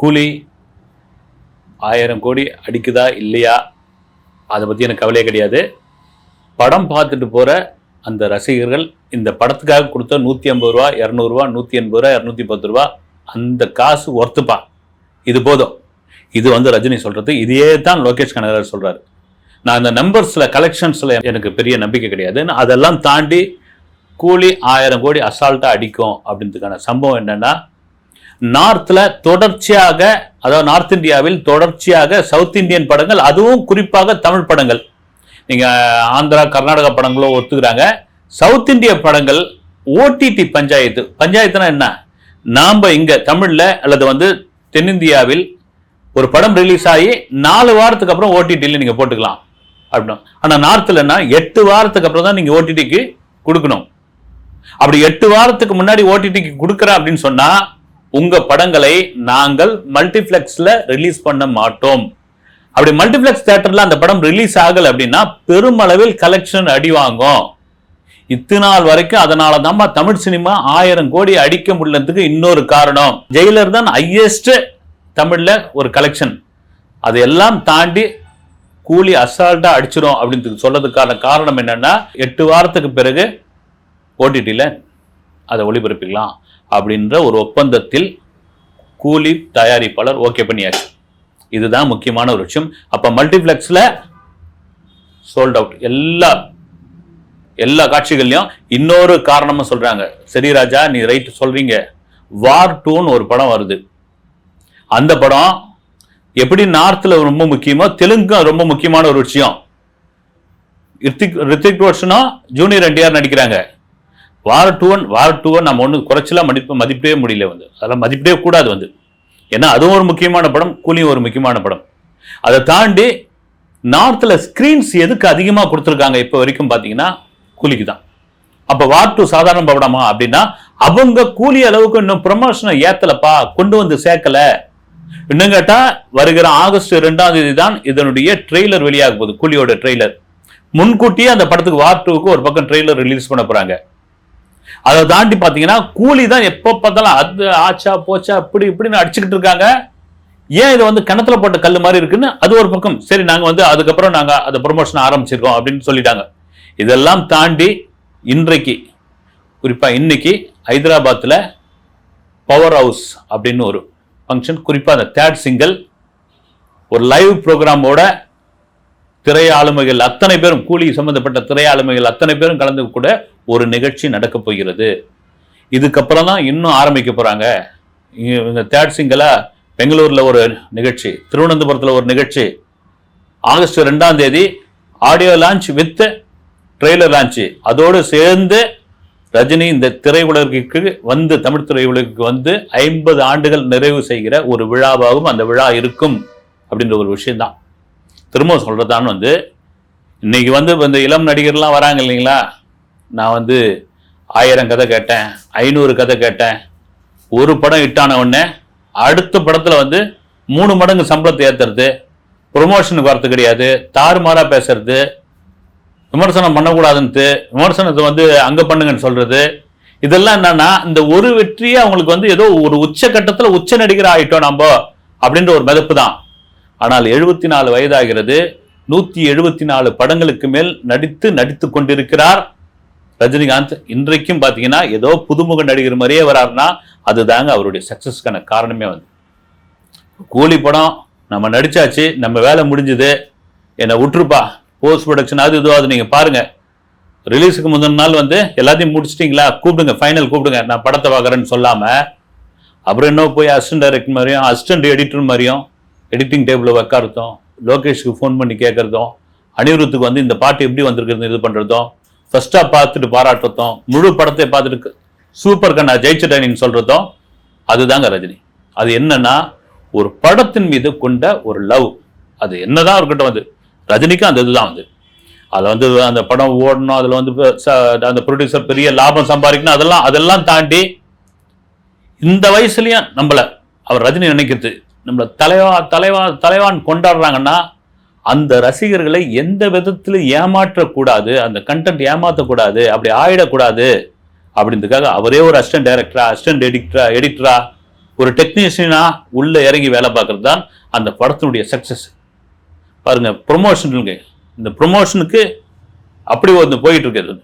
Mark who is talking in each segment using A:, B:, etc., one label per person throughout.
A: கூலி 1000 கோடி அடிக்குதா இல்லையா அதை பற்றி எனக்கு கவலையே கிடையாது. படம் பார்த்துட்டு போகிற அந்த ரசிகர்கள் இந்த படத்துக்காக கொடுத்த 150 ரூபா, 200 ரூபா, 180 ரூபா, 210 ரூபா அந்த காசு ஒர்த்துப்பா, இது போதும். இது வந்து ரஜினி சொல்கிறது. இதையே தான் லோகேஷ் கனகராஜ் சொல்கிறாரு. நான் இந்த நம்பர்ஸில் கலெக்ஷன்ஸில் எனக்கு பெரிய நம்பிக்கை கிடையாது. அதெல்லாம் தாண்டி கூலி 1000 கோடி அசால்ட்டாக அடிக்கும் அப்படின்றதுக்கான சம்பவம் என்னென்னா, நார்த்தில் தொடர்ச்சியாக, அதாவது நார்த் இந்தியாவில் தொடர்ச்சியாக சவுத் இந்தியன் படங்கள், அதுவும் குறிப்பாக தமிழ் படங்கள், நீங்கள் ஆந்திரா கர்நாடகா படங்களும் ஒத்துக்கிறாங்க. சவுத் இந்திய படங்கள் ஓடிடி பஞ்சாயத்துனா என்ன, நாம் இங்கே தமிழில் அல்லது வந்து தென்னிந்தியாவில் ஒரு படம் ரிலீஸ் ஆகி 4 வாரத்துக்கு அப்புறம் ஓடிடியில் நீங்கள் போட்டுக்கலாம் அப்படின்னா, ஆனால் நார்த்லன்னா 8 வாரத்துக்கு அப்புறம் தான் நீங்கள் ஓடிடிக்கு கொடுக்கணும். அப்படி 8 வாரத்துக்கு முன்னாடி ஓடிடிக்கு கொடுக்குறேன் அப்படின்னு சொன்னால் உங்க படங்களை நாங்கள் மல்டிபிளெக்ஸ்ல ரிலீஸ் பண்ண மாட்டோம். அப்படி மல்டிபிளெக்ஸ் தியேட்டர்ல அந்த படம் ரிலீஸ் ஆகல அப்படின்னா பெருமளவில் கலெக்ஷன் அடி வாங்கும். இத்தநாள் வரைக்கும் அதனால தான் தமிழ் சினிமா 1000 கோடி அடிக்க முடியலதுக்கு இன்னொரு காரணம். ஜெயிலர் தான் ஹையஸ்ட் தமிழ்ல ஒரு கலெக்ஷன். அதையெல்லாம் தாண்டி கூலி அசால்ட்டா அடிச்சிடும் அப்படின்னு சொல்றதுக்கான காரணம் என்னன்னா, 8 வாரத்துக்கு பிறகு ஓடிடியில் அதை ஒளிபரப்பிக்கலாம் அப்படின்ற ஒரு ஒப்பந்தத்தில் கூலி தயாரிப்பாளர் ஓகே பண்ணியாச்சு. இதுதான் முக்கியமான ஒரு விஷயம். அப்போ மல்டிப்ளெக்ஸில் சோல்ட் அவுட் எல்லா காட்சிகள்லையும். இன்னொரு காரணமும் சொல்றாங்க. சரி ராஜா, நீ ரைட் சொல்றீங்க. வார் 2ன்னு ஒரு படம் வருது. அந்த படம் எப்படி நார்த்தில் ரொம்ப முக்கியமோ தெலுங்கு ரொம்ப முக்கியமான ஒரு விஷயம். ரித்திக் ரோஷனும் ஜூனியர் என்டிஆர் நடிக்கிறாங்க. வார் 2 நம்ம ஒன்று குறைச்சலாம் மதிப்பிடவே முடியல. அதெல்லாம் மதிப்பிடவே கூடாது. ஏன்னா அதுவும் ஒரு முக்கியமான படம், கூலியும் ஒரு முக்கியமான படம். அதை தாண்டி நார்த்தில் ஸ்கிரீன்ஸ் எதுக்கு அதிகமாக கொடுத்துருக்காங்க இப்போ வரைக்கும் பார்த்தீங்கன்னா கூலிக்கு தான். அப்போ வார் 2 சாதாரண படமா அப்படின்னா, அவங்க கூலி அளவுக்கு இன்னும் ப்ரமோஷனை ஏத்தலப்பா, கொண்டு வந்து சேர்க்கல. இன்னும் கேட்டா வருகிற ஆகஸ்ட் 2ஆம் தேதி தான் இதனுடைய ட்ரெய்லர் வெளியாக போகுது. கூலியோட ட்ரெய்லர் முன்கூட்டியே அந்த படத்துக்கு வார் 2க்கு ஒரு பக்கம் ட்ரெய்லர் ரிலீஸ் பண்ண போறாங்க. அதை தாண்டி பார்த்தீங்கன்னா கூலி தான் எப்போ பார்த்தாலும் அது ஆச்சா போச்சா இப்படி இப்படின்னு அடிச்சுக்கிட்டு இருக்காங்க. ஏன் இது வந்து கிணத்துல போட்ட கல் மாதிரி இருக்குன்னு அது ஒரு பக்கம். சரி, நாங்கள் அதுக்கப்புறம் நாங்கள் அதை ப்ரொமோஷன் ஆரம்பிச்சிருக்கோம் அப்படின்னு சொல்லிட்டாங்க. இதெல்லாம் தாண்டி இன்றைக்கு, குறிப்பாக இன்னைக்கு ஹைதராபாத்தில் பவர் ஹவுஸ் அப்படின்னு ஒரு ஃபங்க்ஷன், குறிப்பாக அந்த 3rd சிங்கிள் ஒரு லைவ் ப்ரோக்ராமோட திரையாளுமைகள் அத்தனை பேரும், கூலி சம்பந்தப்பட்ட திரையாளுமைகள் அத்தனை பேரும் கலந்து கூட ஒரு நிகழ்ச்சி நடக்க போகிறது. இதுக்கப்புறம் தான் இன்னும் ஆரம்பிக்க போறாங்க. இந்த 3rd சிங்கிளா பெங்களூர்ல ஒரு நிகழ்ச்சி, திருவனந்தபுரத்தில் ஒரு நிகழ்ச்சி, ஆகஸ்ட் 2ஆம் தேதி audio launch with trailer launch. அதோடு சேர்ந்து ரஜினி இந்த திரையுலகிற்கு வந்து, தமிழ் திரையுலகிற்கு வந்து 50 ஆண்டுகள் நிறைவு செய்கிற ஒரு விழாவாகவும் அந்த விழா இருக்கும் அப்படின்ற ஒரு விஷயம்தான். திரும்ப சொல்றதான்னு இன்னைக்கு இந்த இளம் நடிகர்லாம் வராங்க இல்லைங்களா, நான் 1000 கதை கேட்டேன், 500 கதை கேட்டேன். ஒரு படம் ஹிட்டான உடனே அடுத்த படத்துல 3 மடங்கு சம்பளத்தை ஏத்துறது, ப்ரொமோஷனுக்கு வரது கிடையாது, தாறுமாறா பேசுறது, விமர்சனம் பண்ணக்கூடாதுன்ட்டு விமர்சனத்தை அங்க பண்ணுங்கன்னு சொல்றது. இதெல்லாம் என்னன்னா, இந்த ஒரு வெற்றியே அவங்களுக்கு ஏதோ ஒரு உச்சகட்டத்தில் உச்ச நடிகர் ஆயிட்டோம் நம்ம அப்படின்ற ஒரு மிதப்பு தான். ஆனால் 74 வயதாகிறது. 174 படங்களுக்கு மேல் நடித்து கொண்டிருக்கிறார் ரஜினிகாந்த். இன்றைக்கும் பார்த்தீங்கன்னா ஏதோ புதுமுக நடிகர் மாதிரியே வராருன்னா அதுதாங்க அவருடைய சக்சஸ்க்கான காரணமே. கூலி படம் நம்ம நடிச்சாச்சு, நம்ம வேலை முடிஞ்சுது, என்னை விட்டுருப்பா, போஸ்ட் ப்ரொடக்ஷன் அது இதுவாது நீங்கள் பாருங்க, ரிலீஸுக்கு முதல் நாள் எல்லாத்தையும் முடிச்சிட்டிங்களா, கூப்பிடுங்க, ஃபைனல் கூப்பிடுங்க, நான் படத்தை பார்க்குறேன்னு சொல்லாமல் அப்புறம் என்ன போய் அசிஸ்டன்ட் டைரக்டர் மாதிரியும் அசிஸ்டன்ட் எடிட்டர் மாதிரியும் எடிட்டிங் டேபிளில் உட்காரதும், லோகேஷுக்கு ஃபோன் பண்ணி கேட்கறதும், அனிருத்துக்கு இந்த பாட்டு எப்படி வந்திருக்கிறது இது பண்ணுறதும், ஃபர்ஸ்டா பார்த்துட்டு பாராட்டுறதும், முழு படத்தை பார்த்துட்டு சூப்பர் கண்ணா ஜெயிச்சிட்டேன்னு சொல்றதும், அதுதாங்க ரஜினி. அது என்னன்னா ஒரு படத்தின் மீது கொண்ட ஒரு லவ். அது என்னதான் இருக்கட்டும், ரஜினிக்கு அந்த இதுதான் அதில் அந்த படம் ஓடணும், அதில் அந்த ப்ரொடியூசர் பெரிய லாபம் சம்பாதிக்கணும், அதெல்லாம் தாண்டி இந்த வயசுலயும் நம்மள அவர் ரஜினி நினைக்கிறது, நம்மள தலைவான் கொண்டாடுறாங்கன்னா அந்த ரசிகர்களை எந்த விதத்திலும் ஏமாற்றக்கூடாது, அந்த கண்டென்ட் ஏமாற்றக்கூடாது, அப்படி ஆயிடக்கூடாது அப்படின்றதுக்காக அவரே ஒரு அசிஸ்டன்ட் டைரக்டரா, அசிஸ்டன்ட் எடிட்டரா ஒரு டெக்னீஷியனா உள்ள இறங்கி வேலை பார்க்கறது தான் அந்த படத்தினுடைய சக்சஸ். பாருங்க ப்ரொமோஷனுக்கு, இந்த ப்ரொமோஷனுக்கு அப்படி ஒன்று போயிட்டு இருக்கிறது.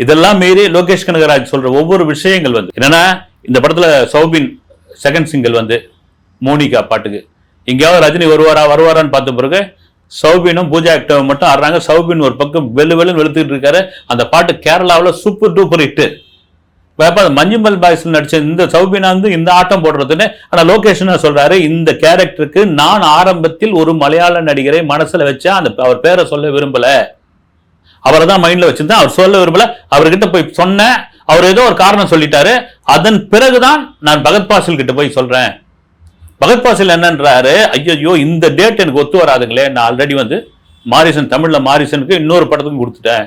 A: இதெல்லாம் மீறி லோகேஷ் கனகராஜ் சொல்ற ஒவ்வொரு விஷயங்கள் என்னன்னா, இந்த படத்துல சௌபின் செகண்ட் சிங்கிள் மோனிகா பாட்டுக்கு எங்கேயாவது ரஜினி வருவாரான்னு பார்த்த பிறகு சௌபினும் பூஜா ஆக்டரும் மட்டும் ஆடுறாங்க. சௌபின் ஒரு பக்கம் வெளுன்னு வெளுத்துட்டு இருக்காரு. அந்த பாட்டு கேரளாவில் சூப்பர் டூப்பர் ஹிட். மஞ்சுமல் பாய்ஸ்ல நடிச்ச இந்த சௌபினா இந்த ஆட்டம் போடுறதுன்னு. ஆனா லோகேஷ் சொல்றாரு, இந்த கேரக்டருக்கு நான் ஆரம்பத்தில் ஒரு மலையாள நடிகரை மனசுல வச்சா அவர் பேரை சொல்ல விரும்பல, அவரை தான் மைண்ட்ல வச்சிருந்தேன், அவர் சொல்ல விரும்பல, அவர்கிட்ட போய் சொன்ன, அவர் ஏதோ ஒரு காரணம் சொல்லிட்டாரு, அதன் பிறகுதான் நான் பகத் பாசில் கிட்ட போய் சொல்றேன். பகத் பாசில் என்னன்றாரு, ஐயோ இந்த டேட் எனக்கு ஒத்து வராதுங்களே, நான் ஆல்ரெடி மாரிசன் தமிழ்ல மாரிசனுக்கு இன்னொரு படத்துக்கும் கொடுத்துட்டேன்,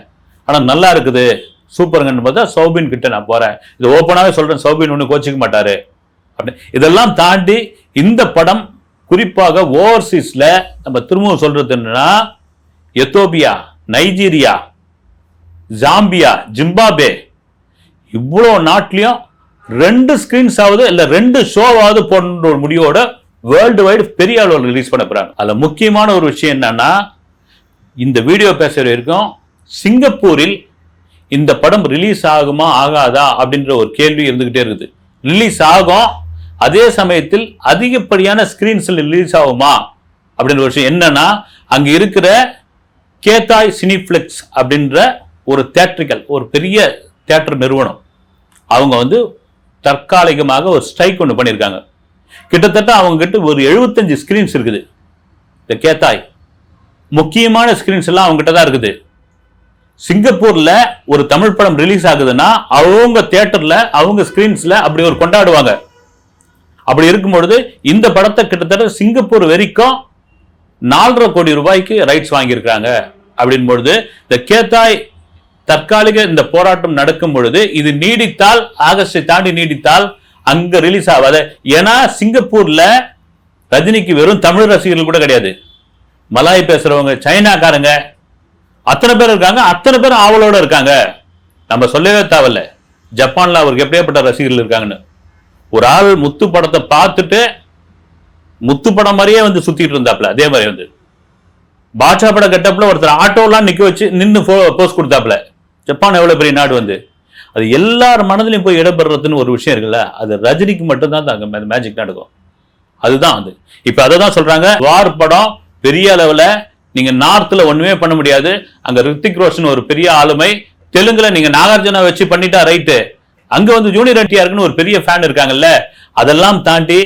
A: ஆனா நல்லா இருக்குது சூப்பருங்கன்னு பார்த்தா சௌபின் கிட்ட நான் போறேன், இது ஓப்பனாவே சொல்றேன், சௌபின் ஒண்ணு கோச்சிக்க மாட்டாரு அப்படி. இதெல்லாம் தாண்டி இந்த படம் குறிப்பாக ஓவர்சீஸ்ல நம்ம திரும்பவும் சொல்றது என்னன்னா, எத்தோப்பியா, நைஜீரியா, ஜாம்பியா, ஜிம்பாபே இவ்வளவு நாட்டிலையும் 2 ஸ்கிரீன்ஸ் ஆகுது இல்ல 2 ஷோவாவது போன்ற ஒரு முடிவோட வேர்ல்டு வைடு பெரிய அளவில் ரிலீஸ் பண்ண போறாங்க. அதுல முக்கியமான ஒரு விஷயம் என்னன்னா, இந்த வீடியோ பேசுற வரைக்கும் சிங்கப்பூரில் இந்த படம் ரிலீஸ் ஆகுமா ஆகாதா அப்படின்ற ஒரு கேள்வி இருந்துகிட்டே இருக்குது. ரிலீஸ் ஆகும், அதே சமயத்தில் அதிகப்படியான ஸ்கிரீன்ஸ்ல ரிலீஸ் ஆகுமா அப்படின்ற விஷயம் என்னன்னா, அங்க இருக்கிற கேத்தாய் சினிப்ளெக்ஸ் அப்படின்ற ஒரு தியேட்டரிக்கல் ஒரு பெரிய தியேட்டர் நிறுவனம் அவங்க தற்காலிகமாக ஒரு ஸ்ட்ரைக் ஒன்று பண்ணியிருக்காங்க. கிட்டத்தட்ட அவங்க கிட்ட ஒரு 75 ஸ்கிரீன்ஸ் இருக்குது. இந்த கேத்தாய் முக்கியமான ஸ்கிரீன்ஸ் எல்லாம் அவங்க கிட்ட தான் இருக்குது. சிங்கப்பூர்ல ஒரு தமிழ் படம் ரிலீஸ் ஆகுதுன்னா அவங்க தியேட்டர்ல அவங்க ஸ்கிரீன்ஸ்ல அப்படி ஒரு கொண்டாடுவாங்க. அப்படி இருக்கும்பொழுது இந்த படத்தை கிட்டத்தட்ட சிங்கப்பூர் வரைக்கும் 4.5 கோடி ரூபாய்க்கு ரைட்ஸ் வாங்கியிருக்காங்க. அப்படின் பொழுது இந்த கேத்தாய் தற்காலிக இந்த போராட்டம் நடக்கும் பொழுது இது நீடித்தால், ஆகஸ்டை தாண்டி நீடித்தால் அங்க ரிலீஸ் ஆகாது. ஏன்னா சிங்கப்பூர்ல ரஜினிக்கு வெறும் தமிழ் ரசிகர்கள் கூட கிடையாது, மலாய் பேசுறவங்க, சைனாக்காரங்க அத்தனை பேர் இருக்காங்க. அத்தனை பேர் ஆவலோட இருக்காங்க. நம்ம சொல்லவே தேவையில்ல ஜப்பான்ல அவருக்கு எப்படியாப்பட்ட ரசிகர்கள் இருக்காங்கன்னு. ஒரு ஆள் முத்து படத்தை பார்த்துட்டு முத்து படம் மாதிரியே சுத்திட்டு இருந்தாப்ல. அதே மாதிரி பாட்சா பட கெட்டப்ல ஒருத்தர் ஆட்டோலாம் நிக்க வச்சு நின்று போஸ்ட் கொடுத்தாப்ல. ஜப்பான் எவ்வளவு பெரிய நாடு அது எல்லார் மனதிலையும் போய் இடம்பெறதுன்னு ஒரு விஷயம் இருக்குல்ல, அது ரஜினிக்கு மட்டும்தான் அங்க மேஜிக் நடக்கும். அதுதான் இப்ப அதை தான் சொல்றாங்க, வார் படம் பெரிய அளவுல நீங்க நார்த்ல ஒண்ணுமே பண்ண முடியாது. அங்க ரித்திக் ரோஷன் ஒரு பெரிய ஆளுமை, தெலுங்குல நீங்க நாகார்ஜுனா வச்சு பண்ணிட்டா ரைட்டு, அங்க ஜூனியர் என்டிஆருக்குன்னு ஒரு பெரிய ஃபேன் இருக்காங்கல்ல, அதெல்லாம் தாண்டி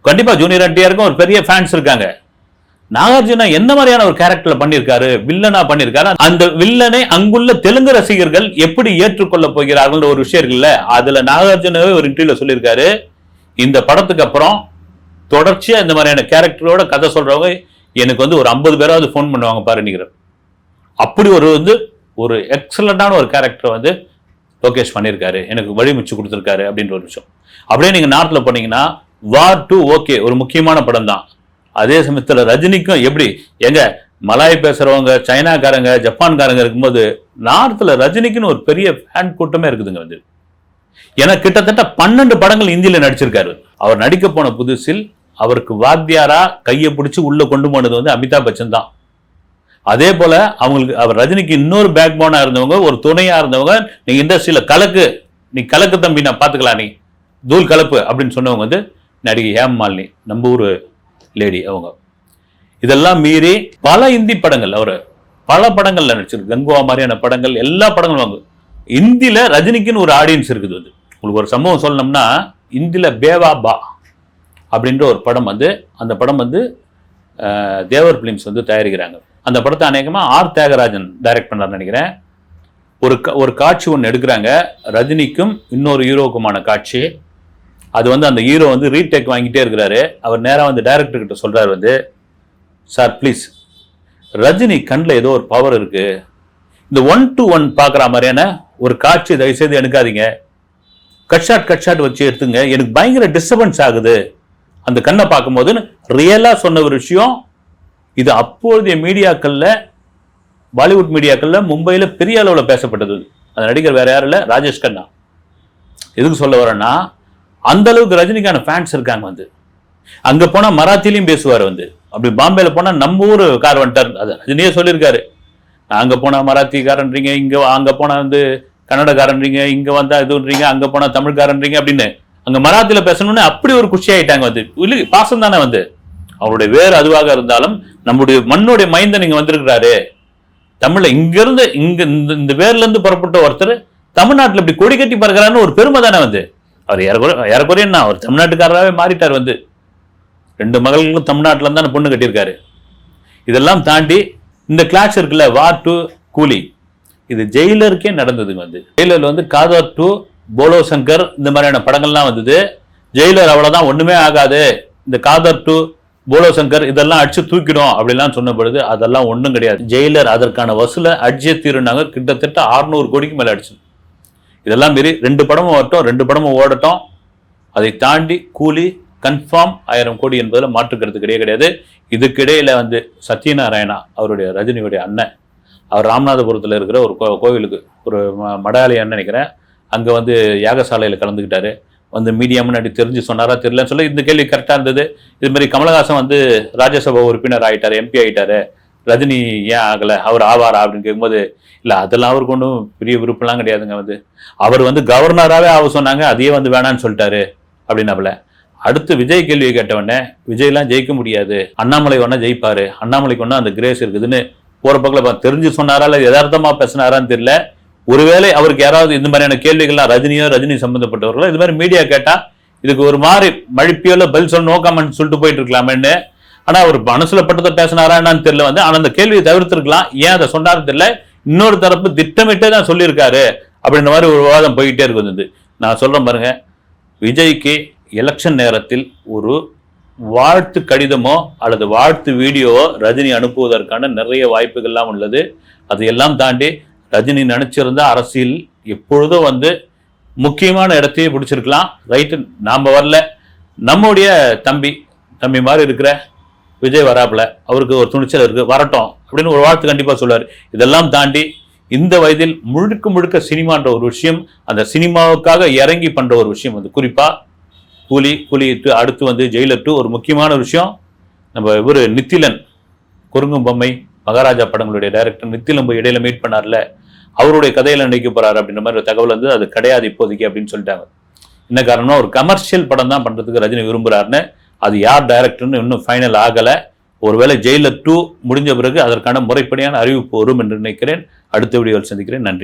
A: கண்டிப்பா ஜூனியர் என்டிஆருக்கும் ஒரு பெரிய ஃபேன்ஸ் இருக்காங்க. நாகார்ஜுனா என்ன மாதிரியான ஒரு கேரக்டர்ல பண்ணிருக்காரு, வில்லனா பண்ணிருக்காரு, அந்த வில்லனை அங்குள்ள தெலுங்கு ரசிகர்கள் எப்படி ஏற்றுக்கொள்ள போகிறார்கள் ஒரு விஷயம் இருக்குல்ல, அதுல நாகார்ஜுனாவே ஒரு இன்டர்வியூல சொல்லியிருக்காரு, இந்த படத்துக்கு அப்புறம் தொடர்ச்சியா இந்த மாதிரியான கேரக்டரோட கதை சொல்றவங்க எனக்கு ஒரு 50 பேராவது போன் பண்ணுவாங்க பாருங்கிற. அப்படி ஒரு எக்ஸலண்டான ஒரு கேரக்டர் லோகேஷ் பண்ணியிருக்காரு, எனக்கு வழிமுச்சு கொடுத்துருக்காரு அப்படின்ற ஒரு விஷயம். அப்படியே நீங்க நார்த்ல போனீங்கன்னா வார் 2 ஓகே ஒரு முக்கியமான படம் தான். அதே சமயத்துல ரஜினிக்கும் எப்படி எங்க மலாய் பேசுறவங்க, சைனாக்காரங்க, ஜப்பான்காரங்க இருக்கும்போது நார்த்ல ரஜினிக்குன்னு ஒரு பெரிய ஃபேன் கூட்டமே இருக்குதுங்க. ஏன்னா கிட்டத்தட்ட 12 படங்கள் இந்தியில நடிச்சிருக்காரு. அவர் நடிக்க போன புதுசில் அவருக்கு வாத்தியாரா கையை பிடிச்சி உள்ள கொண்டு போனது அமிதாப் பச்சன் தான். அதே போல அவங்களுக்கு அவர் ரஜினிக்கு இன்னொரு பேக் போனா இருந்தவங்க, ஒரு துணையா இருந்தவங்க, நீ இண்டஸ்ட்ரியில கலக்கு, நீ கலக்கு தம்பி, நான் பாத்துக்கலாம், நீ தூள் கலப்பு அப்படின்னு சொன்னவங்க நடிகை ஹேமாலினி, நம்ம ஊரு லேடி அவங்க. இதெல்லாம் மீறி பல இந்தி படங்கள் அவர் பல படங்கள்ல நடிச்சிருக்கு. கங்குவா மாதிரியான படங்கள், எல்லா படங்களும் வாங்க. இந்தியில ரஜினிக்குன்னு ஒரு ஆடியன்ஸ் இருக்குது. உங்களுக்கு ஒரு சம்பவம் சொல்லணும்னா, இந்தியில பேவா பா அப்படின்ற ஒரு படம் அந்த படம் தேவர் பிலிம்ஸ் தயாரிக்கிறாங்க. அந்த படத்தை அநேகமா ஆர் தியாகராஜன் டைரக்ட் பண்ணார்னு நினைக்கிறேன். ஒரு காட்சி ஒன்று எடுக்கிறாங்க, ரஜினிக்கும் இன்னொரு ஹீரோக்குமான காட்சி. அது அந்த ஹீரோ ரீடேக் வாங்கிட்டே இருக்கிறாரு. அவர் நேராக டைரக்டர் கிட்ட சொல்றாரு, சார் ப்ளீஸ், ரஜினி கண்ணில் ஏதோ ஒரு பவர் இருக்கு, இந்த 1-to-1 பார்க்குற மாதிரியான ஒரு காட்சி தயவுசெய்து எடுக்காதீங்க, கட் ஷாட் வச்சு எடுத்துங்க, எனக்கு பயங்கர டிஸ்டர்பன்ஸ் ஆகுது அந்த கண்ணை பார்க்கும்போது ரியலா சொன்ன ஒரு விஷயம். இது அப்போதைய மீடியாக்கள்ல, பாலிவுட் மீடியாக்கள்ல மும்பையில பெரிய அளவில் பேசப்பட்டது. அந்த நடிகர் வேற யாரும் இல்லை, ராஜேஷ் கண்ணா. எதுக்கு சொல்ல வரேன்னா, அந்த அளவுக்கு ரஜினிக்கான ஃபேன்ஸ் இருக்காங்க வந்து. அங்க போனா மராத்திலையும் பேசுவார் வந்து. அப்படி பாம்பேல போனா நம்ம ஊர் கார் வந்துட்டார், அது ரஜினியே சொல்லியிருக்காரு. அங்க போனா மராத்திக்காரன்றீங்க, இங்க அங்க போனா வந்து கன்னடக்காரன்றீங்க, இங்க வந்தா இதுன்றீங்க, அங்க போனா தமிழ்காரன்றீங்க அப்படின்னு. அங்க மராத்தியில பேசணும்னு அப்படி ஒரு குஷி ஆயிட்டாங்க வந்து. பாசம் தானே வந்து. அவருடைய வேறு அதுவாக இருந்தாலும் நம்முடைய மண்ணுடைய மைந்தன் இங்க வந்திருக்கிறாரு. தமிழ்ல இங்க இருந்து இங்க இந்த வேர்ல இருந்து புறப்பட்ட ஒருத்தர் தமிழ்நாட்டுல இப்படி கொடி கட்டி பறக்கிறான்னு ஒரு பெருமை தானே வந்து. அவர் ஏறக்குறைய என்ன, அவர் தமிழ்நாட்டுக்காரராகவே மாறிட்டார் வந்து. 2 மகள்களும் தமிழ்நாட்டுல இருந்தான பொண்ணு கட்டியிருக்காரு. இதெல்லாம் தாண்டி இந்த கிளாஷ் இருக்குல்ல, வார் 2 கூலி, இது ஜெயிலருக்கே நடந்ததுங்க வந்து. ஜெயிலர்ல வந்து காதர் 2, போலோ சங்கர் இந்த மாதிரியான படங்கள்லாம் வந்தது. ஜெயிலர் அவ்வளவுதான், ஒண்ணுமே ஆகாது, இந்த காதர் 2 போலோ சங்கர் இதெல்லாம் அடிச்சு தூக்கிடும் அப்படிலாம் சொன்ன பொழுது அதெல்லாம் ஒன்றும் கிடையாது. ஜெயிலர் அதற்கான வசூலை அடிச்சே தீருனாங்க. கிட்டத்தட்ட 600 கோடிக்கு மேல அடிச்சு. இதெல்லாம் மீறி 2 படமும் வரட்டும், 2 படமும் ஓடட்டும், அதை தாண்டி கூலி கன்ஃபார்ம் 1000 கோடி என்பதில் மாற்றுக்கிறது கிடையாது. இதுக்கிடையில வந்து சத்யநாராயணா, அவருடைய ரஜினியுடைய அண்ணன், அவர் ராமநாதபுரத்தில் இருக்கிற ஒரு கோவிலுக்கு, ஒரு மடாலயம்னு நினைக்கிறேன், அங்கே வந்து யாகசாலையில் கலந்துக்கிட்டாரு. வந்து மீடியா முன்னாடி தெரிஞ்சு சொன்னாரா தெரியலன்னு சொல்ல இந்த கேள்வி கரெக்டாக இருந்தது. இது மாதிரி கமலஹாசன் வந்து ராஜ்யசபா உறுப்பினர் ஆகிட்டாரு, எம்பி ஆகிட்டாரு, ரஜினி ஏன் ஆகலை, அவர் ஆவாரா அப்படின்னு கேட்கும்போது, இல்லை அதெல்லாம் அவருக்கு ஒன்றும் பெரிய விருப்பம்லாம் கிடையாதுங்க வந்து. அவர் வந்து கவர்னராகவே ஆக சொன்னாங்க, அதையே வந்து வேணான்னு சொல்லிட்டாரு அப்படின்னாப்புல. அடுத்து விஜய் கேள்வியை கேட்டவொடனே, விஜய்லாம் ஜெயிக்க முடியாது, அண்ணாமலை ஒன்னா ஜெயிப்பாரு, அண்ணாமலைக்கு ஒன்னா அந்த கிரேஸ் இருக்குதுன்னு போற பக்கத்தில் தெரிஞ்சு சொன்னாரா இல்லை யதார்த்தமா பேசினாரான்னு தெரியல. ஒருவேளை அவருக்கு யாராவது இந்த மாதிரியான கேள்விகள்லாம் ரஜினியோ ரஜினி சம்பந்தப்பட்டவர்களோ இது மாதிரி மீடியா கேட்டா இதுக்கு ஒரு மாதிரி மழுப்பியோல பதில் சொல்ல நோக்காமன்னு சொல்லிட்டு போயிட்டு இருக்கலாமேன்னு. ஆனா அவர் மனசுல பட்டதை பேசினாரா என்னன்னு தெரியல வந்து. ஆனா அந்த கேள்வியை தவிர்த்திருக்கலாம், ஏன் அதை சொன்னாருன்னு தெரியல. இன்னொரு தரப்பு திட்டமிட்டே தான் சொல்லியிருக்காரு அப்படின்ற மாதிரி ஒரு விவாதம் போய்கிட்டே இருக்குது. நான் சொல்றேன் பாருங்க, விஜய்க்கு எலெக்ஷன் நேரத்தில் ஒரு வாழ்த்து கடிதமோ அல்லது வாழ்த்து வீடியோவோ ரஜினி அனுப்புவதற்கான நிறைய வாய்ப்புகள்லாம் உள்ளது. அதையெல்லாம் தாண்டி ரஜினி நினைச்சிருந்தா அரசியல் எப்பொழுதும் வந்து முக்கியமான இடத்தையே பிடிச்சிருக்கலாம். ரைட்டு, நாம வரல, நம்முடைய தம்பி மாதிரி இருக்கிற விஜய் வராப்புல, அவருக்கு ஒரு துணிச்சல் இருக்கு, வரட்டும் அப்படின்னு ஒரு வாழ்த்து கண்டிப்பா சொல்லுவார். இதெல்லாம் தாண்டி இந்த வயதில் முழுக்க சினிமான்ற ஒரு விஷயம், அந்த சினிமாவுக்காக இறங்கி பண்ற ஒரு விஷயம் வந்து, குறிப்பா கூலி அடுத்து வந்து ஜெயிலர் 2 ஒரு முக்கியமான விஷயம். நம்ம இவர் நித்திலன், குறுங்கும் பொம்மை, மகாராஜா படங்களுடைய டைரக்டர் நித்திலன் போய் இடையில மீட் பண்ணார்ல, அவருடைய கதையில நினைக்க போறாரு அப்படின்ற மாதிரி ஒரு தகவல் வந்து, அது கிடையாது இப்போதைக்கு அப்படின்னு சொல்லிட்டாங்க. என்ன காரணம்னா, ஒரு கமர்ஷியல் படம் தான் பண்றதுக்கு ரஜினி விரும்புறாருன்னு, அது யார் டைரக்டர்னு இன்னும் ஃபைனல் ஆகல. ஒருவேளை ஜெயிலர் 2 முடிஞ்ச பிறகு அதற்கான முறைப்படியான அறிவிப்பு வரும் என்று நினைக்கிறேன். அடுத்த வீடியோவில் சந்திக்கிறேன். நன்றி.